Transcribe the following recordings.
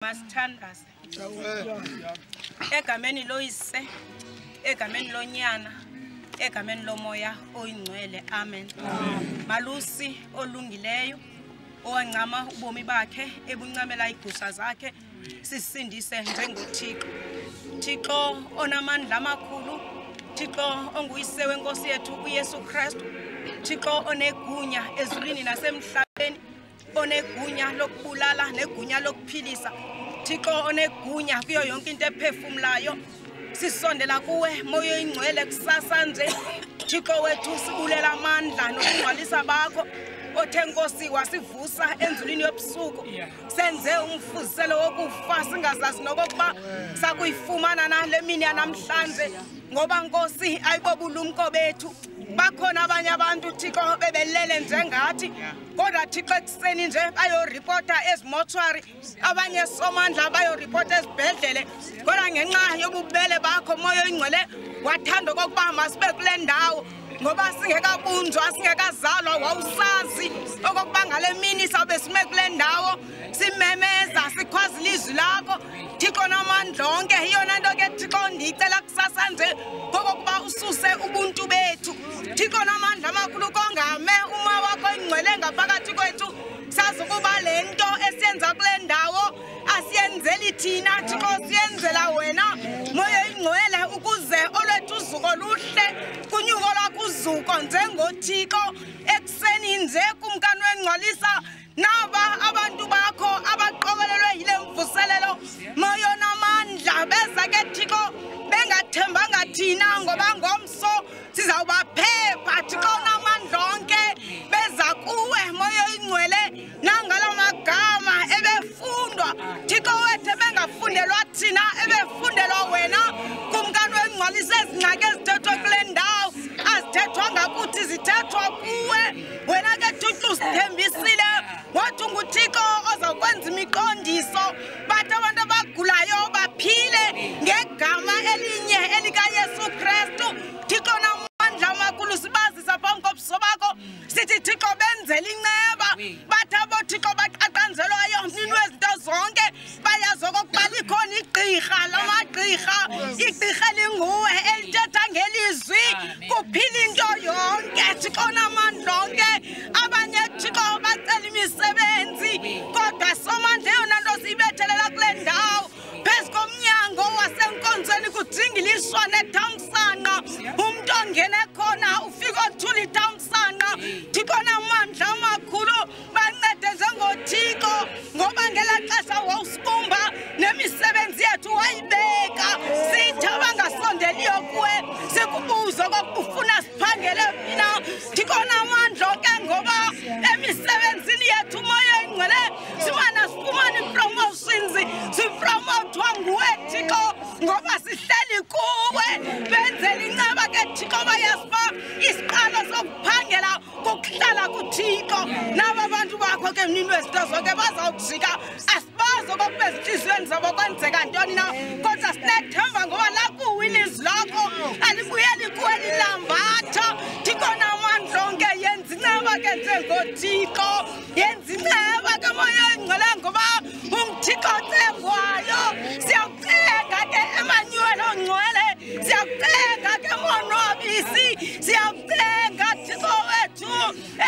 Masithandaze egameni loyise egameni lonyana egameni lomoya oyingcwele amen. Malusi olungileyo owancama ubomi bakhe ebuncamela igusha zakhe sisindise njengoThixo. Thixo onamandla amakhulu, Thixo onguyise wenkosi yethu uYesu Kristu, Thixo onegunya ezulwini nasemhlabeni, onegunya lokubulala negunya lokuphilisa, Thixo onegunya kuyo yonke into ephefumulayo. Sisondela kuwe moya oyingcwele kusasa nje, Thixo wethu sibulela amandla nokungcwalisa bakho othe Nkosi wasivusa enzulwini yobusuku. Senze umfuziselo wokufa singazazi nokokuba sakuyifumana nale mini yanamhlanje, ngoba Nkosi ayibobulumko bethu. Bakhona abanye abantu Thixo bebelele njengathi, kodwa Thixo ekuseni nje bayoripota ezimotuary, abanye somandla bayoripota ezibhedlele, kodwa ngenxa yobubele bakho moya oyingcwele wathanda okokuba masibe kule ndawo. Ngoba singekabunjwa singekazalwa wawusazi okokuba ngale mini sawube sime kule ndawo simemeza sikhwaza ilizwi lakho. Thixo namandla onke iyona nto ke Thixo ndiyicela kusasa nje okokuba ususe ubuntu bethu. Thixo namandla amakhulu kongame umoya wakho oyingcwele ngaphakathi kwethu, sazi ukuba le nto esiyenza kule ndawo asiyenzeli thina Thixo, siyenzela wena moya oyingcwele ukuze olwethu uzuko luhle kunyuko lwakho uzuko njengoThixo. Ekuseni nje kumkani wengcwalisa naba abantu bakho abaqokelelwe yile mvuselelo moya namandla beza ke Thixo bengathembanga thina ngoba ngomso sizawubaphepha. Thixo namandla onke beza kuwe moya oyingcwele nangala magama ebefundwa Thixo wethu bengafundelwa thina ebefundelwa wena kumkani wengcwalisa ezingxaki ezithethwa kule ndawo azithethwa ngakuthi zithethwa kuwe. Wena ke Thixo usithembisile wathi nguThixo ozakwenza imiqondiso bathi abantu abagulayo baphile ngegama elinye elikaYesu Kristu. Thixo namandla amakhulu sibazisa phambi kobuso bakho sithi Thixo benzela inceba bathi aboThixo baqaqanzelwayo nini wezinto zonke bayazi okokuba likhona igqirha lamagqirha, igqirha elinguwe elithetha ngelizwi kuphila into yonke. Thixo namandla onke abanye Thixo bacela imisebenzi kodwa somandla eyona nto siyibethelela kule ndawo phezu komnyango wasenkonzweni kudingiliswa nethamsanqa, umntu ongene khona ufika othula ithamsanqa. Thixo namandla amakhulu bancede njengoThixo ngoba ngela xesha wawusikumba nemisebenzi yethu wayibeka sithi abangasondeliyo kuwe sikubuze okokuba ufuna siphangele mina. Thixo namandla ke ngoba emisebenzini yethu moya oyingcwele simana sifumana i-promotions, sipromothwa nguwe Thixo ngoba sihleli kuwe. Benzela inceba ke Thixo bayasiba isiqalo sokuphangela kokuhlala kuThixo. Naba abantu bakho ke mnini wezinto zonke bazawujika asibazi okokuba ezinhliziyweni zabo kwenzeka ntoni na, kodwa sinethemba ngoba lakuwe ilizwi lakho alibuyeli kuwe lilambatha. Thixo namandla onke yenza inceba ke njengoThixo, yenza inceba ke moya oyingcwele ngoba ungithixo othengwayo. Siyakucenga ke Emmanuel ongcwele, siyakucenga ke monwabisi, siyakucenga Thixo wethu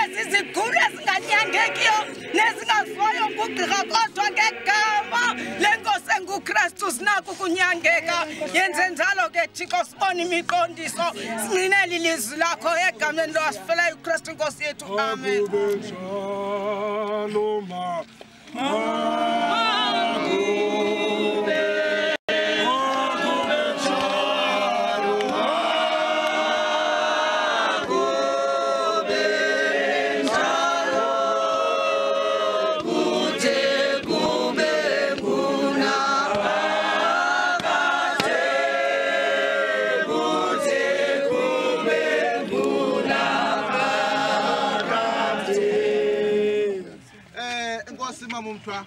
ezizigulo ezinganyangekiyo nezingaziwayo ngugqirha kodwa ngegama lenkosi enguKristu zinako ukunyangeka. Yenze njalo ke Thixo sibone imiqondiso sinqinele ilizwi lakho egameni lowasifelayo uKristu Nkosi yethu amen. Enkosi mama umthwa